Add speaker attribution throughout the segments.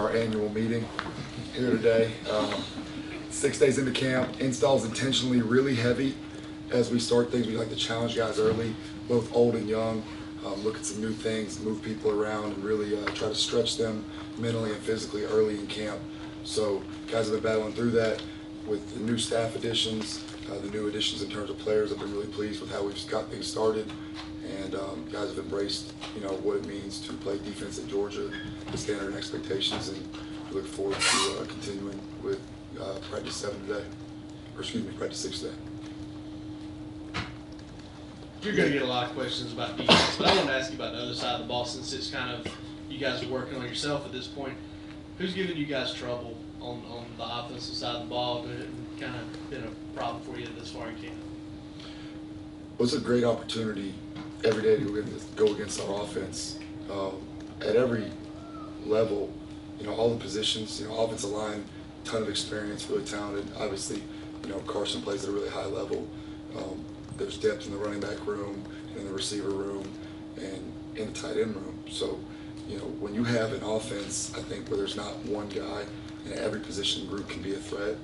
Speaker 1: our annual meeting here today. 6 days into camp, installs intentionally really heavy. As we start things, we like to challenge guys early, both old and young, look at some new things, move people around, and really try to stretch them mentally and physically early in camp. So guys have been battling through that with the new staff additions, the new additions in terms of players. I've been really pleased with how we've got things started, and guys have embraced, what it means to play defense at Georgia, the standard and expectations, and we look forward to continuing with practice 7 today, or excuse me, practice 6 today.
Speaker 2: You're going to get a lot of questions about defense, but I want to ask you about the other side of the ball, since it's kind of, you guys are working on yourself at this point. Who's giving you guys trouble on the offensive side of the ball that kind of been a problem for you this far in camp?
Speaker 1: Well, it's a great opportunity every day to go against our offense. At every level, all the positions, offensive line, ton of experience, really talented. Obviously, Carson plays at a really high level. There's depth in the running back room, in the receiver room, and in the tight end room. So, when you have an offense, I think, where there's not one guy and every position group can be a threat,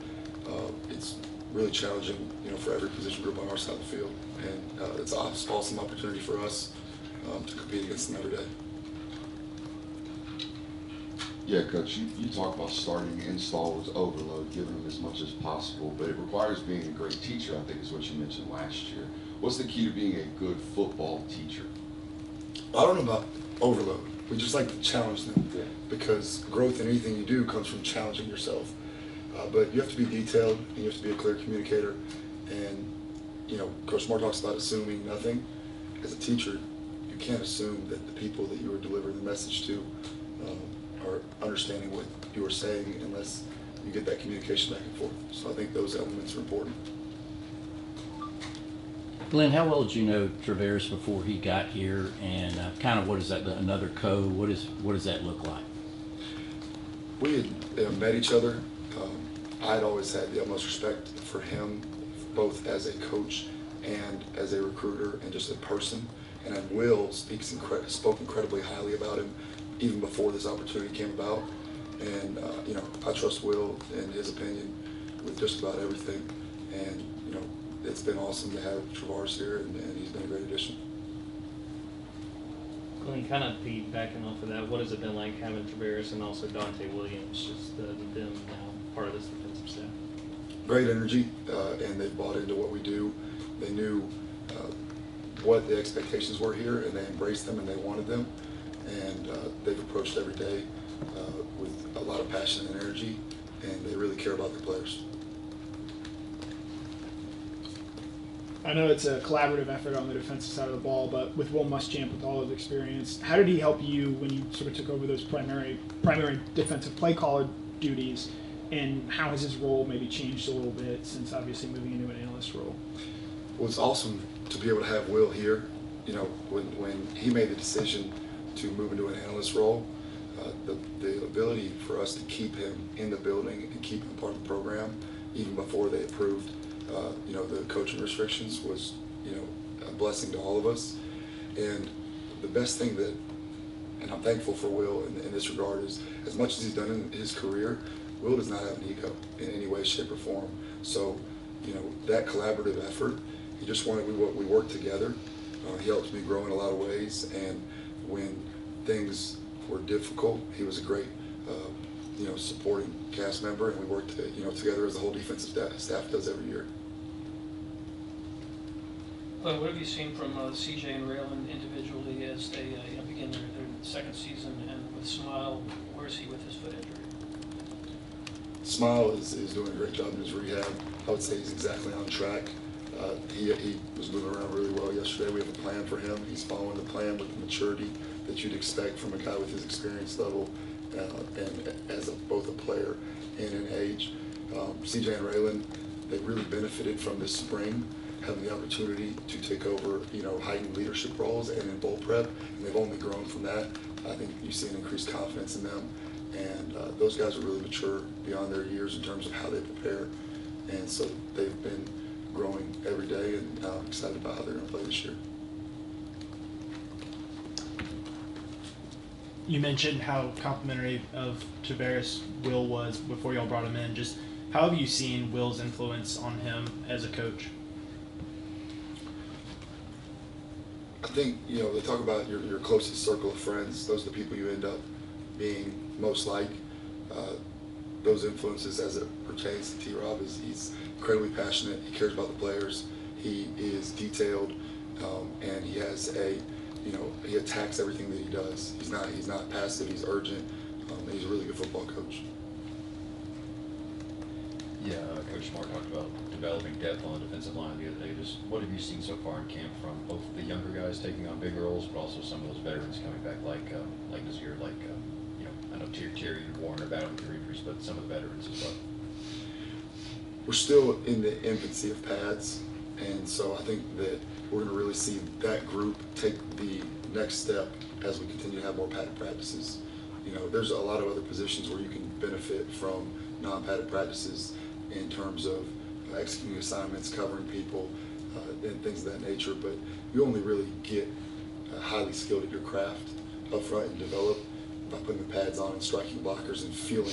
Speaker 1: it's really challenging, for every position group on our side of the field. And it's an awesome opportunity for us to compete against them every day.
Speaker 3: Yeah, Coach, you talk about starting install with overload, giving them as much as possible, but it requires being a great teacher, I think is what you mentioned last year. What's the key to being a good football teacher?
Speaker 1: I don't know about overload. We just like to challenge them, because growth in anything you do comes from challenging yourself. But you have to be detailed, and you have to be a clear communicator. And, Coach Moore talks about assuming nothing. As a teacher, you can't assume that the people that you are delivering the message to are understanding what you are saying unless you get that communication back and forth. So I think those elements are important.
Speaker 4: Glenn, how well did you know Taris before he got here, and kind of what is that, another code? What does that look like?
Speaker 1: We had met each other. I'd always had the utmost respect for him, both as a coach and as a recruiter and just a person. And Will spoke incredibly highly about him even before this opportunity came about. And, I trust Will and his opinion with just about everything. And, it's been awesome to have Taris here, and he's been a great addition.
Speaker 5: Glenn, kind of piggybacking off of that, what has it been like having Taris and also Donte Williams, just them now part of this defensive staff?
Speaker 1: Great energy, and they've bought into what we do. They knew what the expectations were here, and they embraced them and they wanted them. And they've approached every day with a lot of passion and energy, and they really care about their players.
Speaker 6: I know it's a collaborative effort on the defensive side of the ball, but with Will Muschamp, with all his experience, how did he help you when you sort of took over those primary defensive play caller duties, and how has his role maybe changed a little bit since obviously moving into an analyst role?
Speaker 1: Well, it's awesome to be able to have Will here. When he made the decision to move into an analyst role, the ability for us to keep him in the building and keep him part of the program, even before they approved the coaching restrictions, was a blessing to all of us. And the best thing and I'm thankful for Will in this regard, is as much as he's done in his career, Will does not have an ego in any way, shape, or form. So that collaborative effort, he just wanted we work together. He helped me grow in a lot of ways, and when things were difficult, he was a great supporting cast member, and we worked together as the whole defensive staff does every year.
Speaker 7: What have you seen from CJ and Railand individually as they begin their second season, and with Smile, where is he with his foot injury?
Speaker 1: Smile is doing a great job in his rehab. I would say he's exactly on track. He was moving around really well yesterday. We have a plan for him. He's following the plan with the maturity that you'd expect from a guy with his experience level, and as both a player and in age. CJ and Railand, they really benefited from this spring, having the opportunity to take over, heightened leadership roles and in bowl prep, and they've only grown from that. I think you see an increased confidence in them, and those guys are really mature beyond their years in terms of how they prepare, and so they've been growing every day, and I'm excited about how they're going to play this year.
Speaker 8: You mentioned how complimentary of Taris Will was before y'all brought him in. Just how have you seen Will's influence on him as a coach?
Speaker 1: I think, they talk about your closest circle of friends. Those are the people you end up being most like. Those influences as it pertains to T-Rob is he's incredibly passionate. He cares about the players. He is detailed, and he has he attacks everything that he does. He's not passive. He's urgent. He's a really good football coach.
Speaker 9: Yeah, Coach Smart talked about developing depth on the defensive line the other day. Just what have you seen so far in camp from both the younger guys taking on big roles, but also some of those veterans coming back, like Nazir, I know Terry and Warren are battling through injuries, but some of the veterans as well.
Speaker 1: We're still in the infancy of pads, and so I think that we're going to really see that group take the next step as we continue to have more padded practices. There's a lot of other positions where you can benefit from non-padded practices in terms of executing assignments, covering people, and things of that nature, but you only really get highly skilled at your craft up front and develop by putting the pads on and striking blockers and feeling,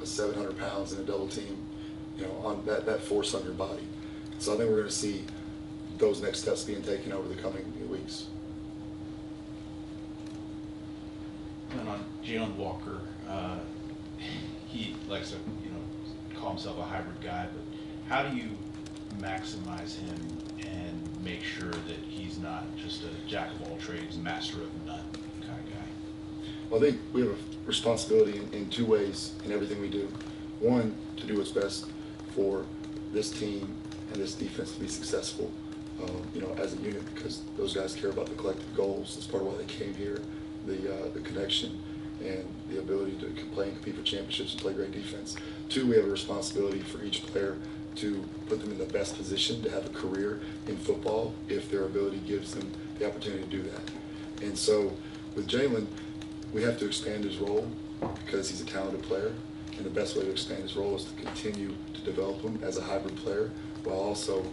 Speaker 1: a 700 pounds in a double team, on that force on your body. So I think we're going to see those next steps being taken over the coming weeks.
Speaker 10: And on Jaylen Walker, he likes to, call himself a hybrid guy, but how do you maximize him and make sure that he's not just a jack of all trades, master of none kind of guy?
Speaker 1: Well, I think we have a responsibility in two ways in everything we do. One, to do what's best for this team and this defense to be successful, as a unit, because those guys care about the collective goals. That's part of why they came here, the connection and the ability to play and compete for championships and play great defense. Two, we have a responsibility for each player to put them in the best position to have a career in football if their ability gives them the opportunity to do that. And so with Jaylen, we have to expand his role because he's a talented player, and the best way to expand his role is to continue to develop him as a hybrid player while also,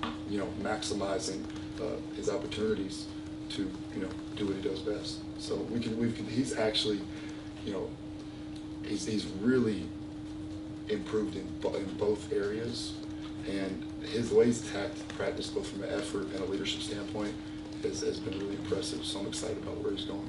Speaker 1: maximizing his opportunities to, do what he does best. So he's actually, he's really improved in both areas, and the way he's attacked practice, both from an effort and a leadership standpoint, has been really impressive. So I'm excited about where he's going.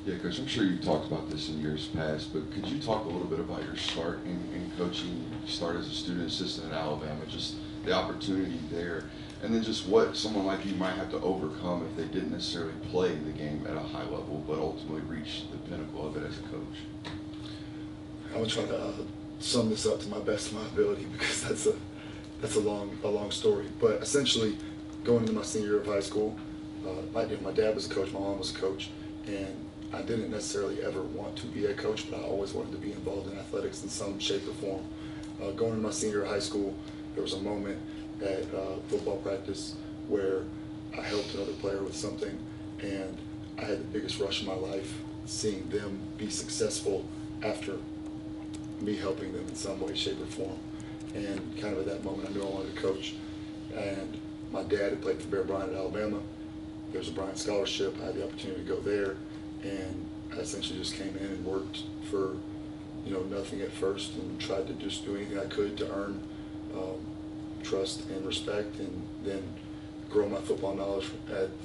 Speaker 3: Yeah, Coach, I'm sure you've talked about this in years past, but could you talk a little bit about your start in coaching? You started as a student assistant at Alabama, just the opportunity there, and then just what someone like you might have to overcome if they didn't necessarily play the game at a high level, but ultimately reach the pinnacle of it as a coach.
Speaker 1: I'm gonna try to sum this up to my best of my ability because that's a long story. But essentially, going into my senior year of high school, my dad was a coach, my mom was a coach, and I didn't necessarily ever want to be a coach, but I always wanted to be involved in athletics in some shape or form. Going into my senior year of high school, there was a moment at football practice where I helped another player with something, and I had the biggest rush of my life seeing them be successful after me helping them in some way, shape, or form. And kind of at that moment, I knew I wanted to coach. And my dad had played for Bear Bryant at Alabama. There was a Bryant scholarship. I had the opportunity to go there, and I essentially just came in and worked for, nothing at first, and tried to just do anything I could to earn trust and respect, and then grow my football knowledge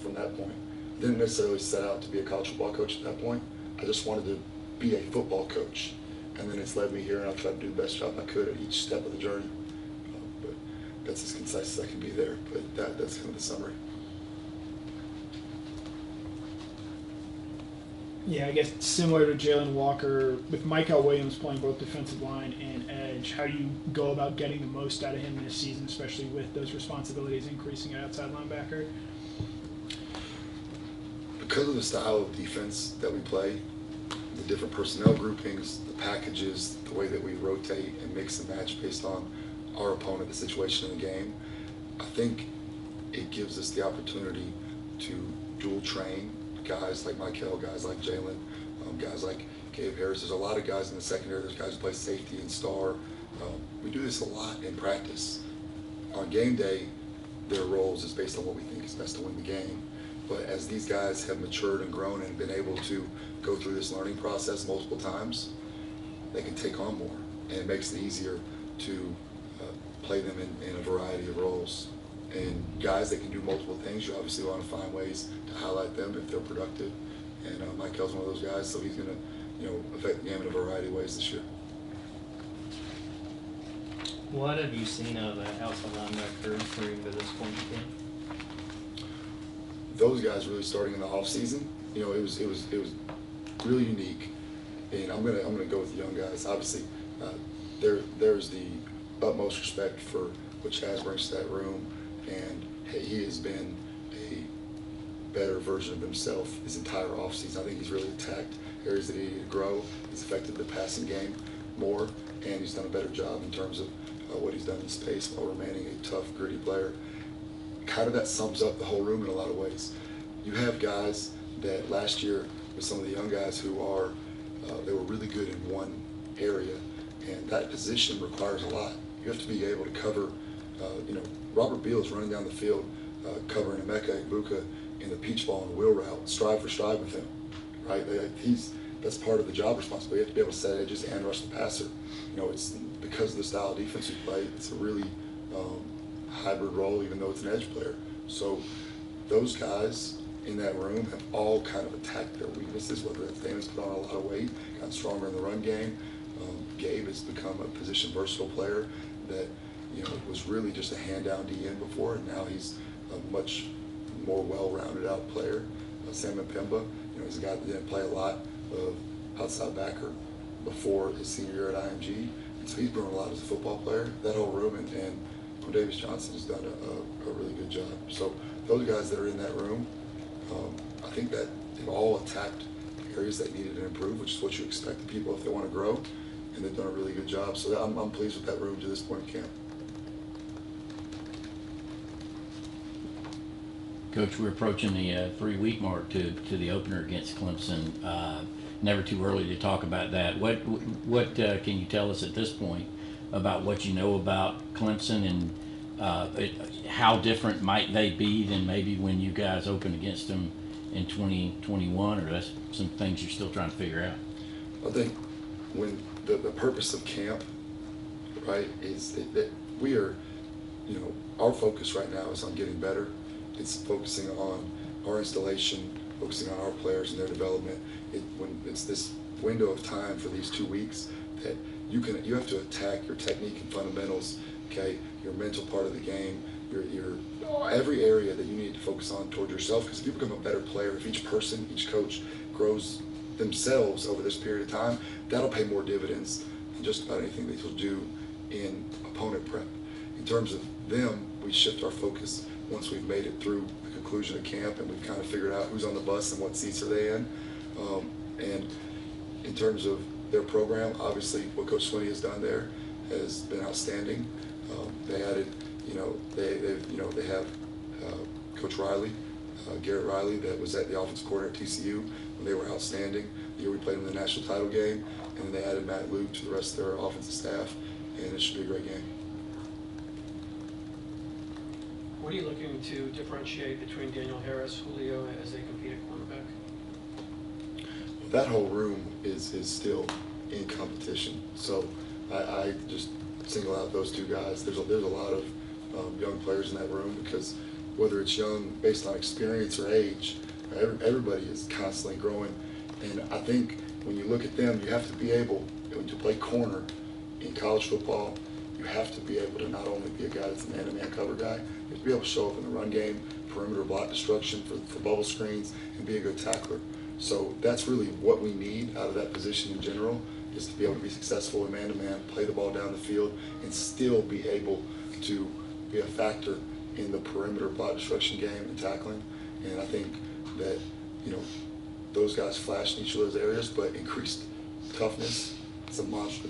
Speaker 1: from that point. I didn't necessarily set out to be a college football coach at that point. I just wanted to be a football coach, and then it's led me here, and I've tried to do the best job I could at each step of the journey. But that's as concise as I can be there, but that's kind of the summary.
Speaker 6: Yeah, I guess similar to Jaylen Walker, with Mikel Williams playing both defensive line and edge, how do you go about getting the most out of him this season, especially with those responsibilities increasing at outside linebacker?
Speaker 1: Because of the style of defense that we play, the different personnel groupings, the packages, the way that we rotate and mix and match based on our opponent, the situation in the game, I think it gives us the opportunity to dual train guys like Mikel, guys like Jaylen, guys like Gabe Harris. There's a lot of guys in the secondary. There's guys who play safety and star. We do this a lot in practice. On game day, their roles is based on what we think is best to win the game. But as these guys have matured and grown and been able to go through this learning process multiple times, they can take on more, and it makes it easier to play them in a variety of roles. And guys that can do multiple things, you obviously want to find ways to highlight them if they're productive. And Mikel's one of those guys, so he's going to, affect the game in a variety of ways this year.
Speaker 5: What have you seen out of that outside linebacker room to this point in the game?
Speaker 1: Those guys really starting in the off season, it was really unique. And I'm gonna go with the young guys. Obviously, there's the utmost respect for what Chaz brings to that room, and he has been a better version of himself his entire offseason. I think he's really attacked areas that he needed to grow. He's affected the passing game more, and he's done a better job in terms of what he's done in space while remaining a tough, gritty player. Kind of that sums up the whole room in a lot of ways. You have guys that last year with some of the young guys who are, they were really good in one area, and that position requires a lot. You have to be able to cover, Robert Beal is running down the field covering Emeka Egbuka in the peach ball and wheel route, stride for stride with him, right? That's part of the job responsibility. You have to be able to set edges and rush the passer. It's because of the style of defense you play, it's a really hybrid role, even though it's an edge player. So those guys in that room have all kind of attacked their weaknesses, whether that's Damon's put on a lot of weight, gotten stronger in the run game. Gabe has become a position versatile player that was really just a hand-down DN before, and now he's a much more well-rounded out player. Sam Mpemba, he's a guy that didn't play a lot of outside backer before his senior year at IMG, and so he's grown a lot as a football player. That whole room, and Davis Johnson has done a really good job. So those guys that are in that room, I think that they've all attacked areas that needed to improve, which is what you expect of people if they want to grow, and they've done a really good job. So I'm pleased with that room to this point in camp.
Speaker 4: Coach, we're approaching the 3-week mark to the opener against Clemson. Never too early to talk about that. What can you tell us at this point about what you know about Clemson, and how different might they be than maybe when you guys opened against them in 2021, or that's some things you're still trying to figure out?
Speaker 1: I think when the purpose of camp, right, is that we are, our focus right now is on getting better. It's focusing on our installation, focusing on our players and their development. When it's this window of time for these 2 weeks that you have to attack your technique and fundamentals, okay, your mental part of the game, your every area that you need to focus on toward yourself. Because if you become a better player, if each person, each coach grows themselves over this period of time, that'll pay more dividends than just about anything that you'll do in opponent prep. In terms of them, we shift our focus once we've made it through the conclusion of camp and we've kind of figured out who's on the bus and what seats are they in. And in terms of their program, obviously what Coach Swinney has done there has been outstanding. They added, they have Coach Riley, Garrett Riley, that was at the offensive coordinator at TCU when they were outstanding. The year we played in the national title game, and then they added Matt Luke to the rest of their offensive staff, and it should be a great game.
Speaker 7: What are you looking to differentiate between Daniel Harris, Julio, as they compete at cornerback?
Speaker 1: That whole room is still in competition. So I just single out those two guys. There's a lot of young players in that room, because whether it's young based on experience or age, everybody is constantly growing. And I think when you look at them, you have to be able to play corner in college football. You have to be able to not only be a guy that's a man-to-man cover guy, you have to be able to show up in the run game, perimeter block destruction for bubble screens, and be a good tackler. So that's really what we need out of that position in general, is to be able to be successful in man-to-man, play the ball down the field, and still be able to be a factor in the perimeter block destruction game and tackling. And I think that, those guys flash in each of those areas, but increased toughness, it's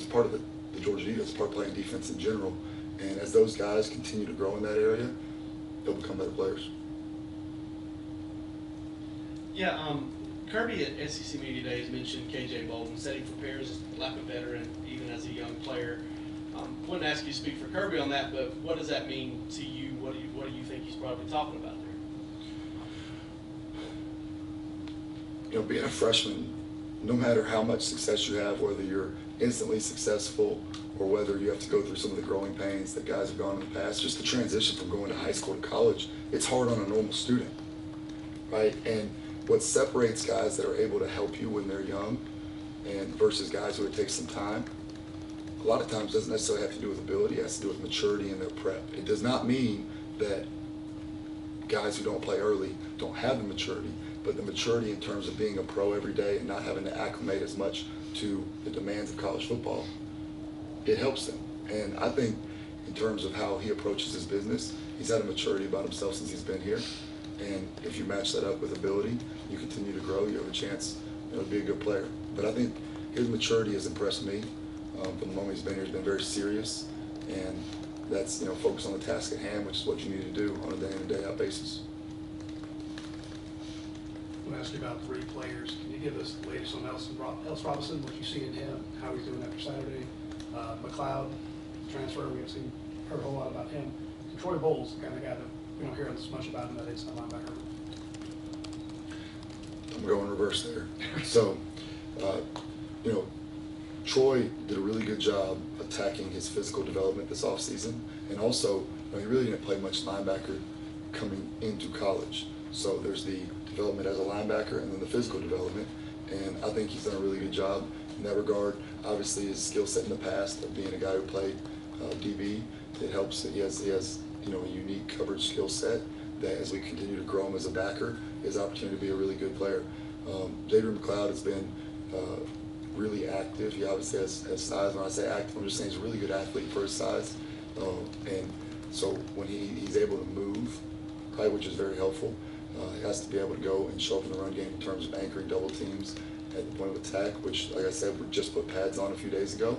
Speaker 1: part of the Georgia defense, it's part of playing defense in general. And as those guys continue to grow in that area, they'll become better players.
Speaker 2: Yeah, Kirby at SEC Media Days mentioned KJ Bolden, said he prepares like a veteran, even as a young player. Wouldn't ask you to speak for Kirby on that, but what does that mean to you? What do you think he's probably talking about there?
Speaker 1: being a freshman, no matter how much success you have, whether you're instantly successful or whether you have to go through some of the growing pains that guys have gone in the past, just the transition from going to high school to college, it's hard on a normal student, right? And what separates guys that are able to help you when they're young and versus guys who it takes some time, a lot of times doesn't necessarily have to do with ability, it has to do with maturity in their prep. It does not mean that guys who don't play early don't have the maturity, but the maturity in terms of being a pro every day and not having to acclimate as much to the demands of college football, it helps them. And I think in terms of how he approaches his business, he's had a maturity about himself since he's been here. And if you match that up with ability, you continue to grow, you have a chance to be a good player. But I think his maturity has impressed me. From the moment he's been here, he's been very serious. And that's, focus on the task at hand, which is what you need to do on a day-in and day-out basis.
Speaker 11: I want to ask you about 3 players. Can you give us the latest on Onel Robinson, what you see in him, how he's doing after Saturday? McLeod, transfer, we haven't heard a whole lot about him. And Troy Bowles, the kind of guy that we don't hear as much about in that inside linebacker.
Speaker 1: I'm going reverse there. So, Troy did a really good job attacking his physical development this offseason, and also he really didn't play much linebacker coming into college. So there's the development as a linebacker and then the physical development, and I think he's done a really good job in that regard. Obviously, his skill set in the past of being a guy who played DB, it helps that he has a unique coverage skill set that as we continue to grow him as a backer, he has the opportunity to be a really good player. Jaylen McLeod has been really active. He obviously has size. When I say active, I'm just saying he's a really good athlete for his size. And so when he's able to move, right, which is very helpful, he has to be able to go and show up in the run game in terms of anchoring double teams at the point of attack, which, like I said, we just put pads on a few days ago.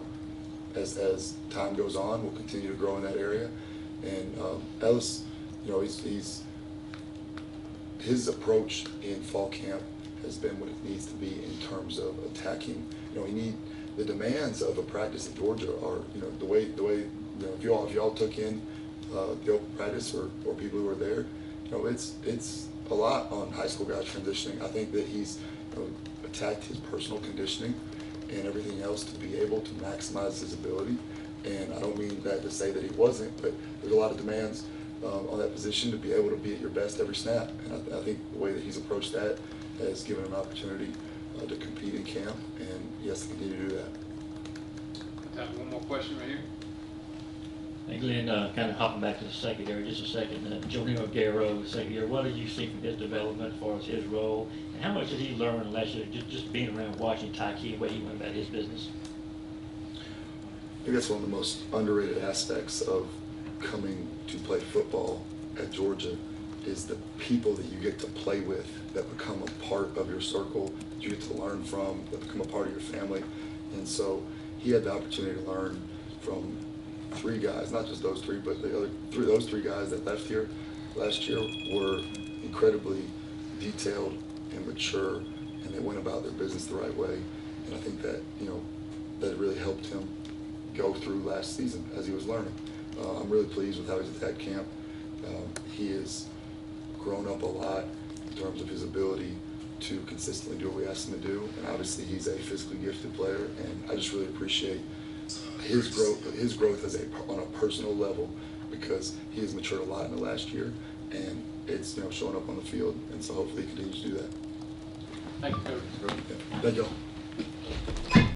Speaker 1: As time goes on, we'll continue to grow in that area. And Ellis, his approach in fall camp has been what it needs to be in terms of attacking. The demands of a practice at Georgia are, the way if y'all took in the open practice or people who were there, it's a lot on high school guys transitioning. I think that he's attacked his personal conditioning and everything else to be able to maximize his ability. And I don't mean that to say that he wasn't, but there's a lot of demands on that position to be able to be at your best every snap. And I think the way that he's approached that has given him an opportunity to compete in camp, and he has to continue to do that.
Speaker 12: Time for one more question right here.
Speaker 13: Hey Glenn, kind of hopping back to the secondary just a second. Julio Guerrero, second year, what did you see from his development as far as his role? And how much did he learn last year just being around watching Tyke, the way he went about his business?
Speaker 1: I think that's one of the most underrated aspects of coming to play football at Georgia is the people that you get to play with that become a part of your circle, that you get to learn from, that become a part of your family. And so he had the opportunity to learn from 3 guys, not just those 3, but those 3 guys that left here last year were incredibly detailed and mature, and they went about their business the right way. And I think that, that really helped him go through last season as he was learning. I'm really pleased with how he's attacked camp. He has grown up a lot in terms of his ability to consistently do what we asked him to do, and obviously he's a physically gifted player, and I just really appreciate his growth on a personal level, because he has matured a lot in the last year, and it's showing up on the field, and so hopefully he continues to do that.
Speaker 12: Thank you, Coach.
Speaker 1: Yeah. Thank y'all.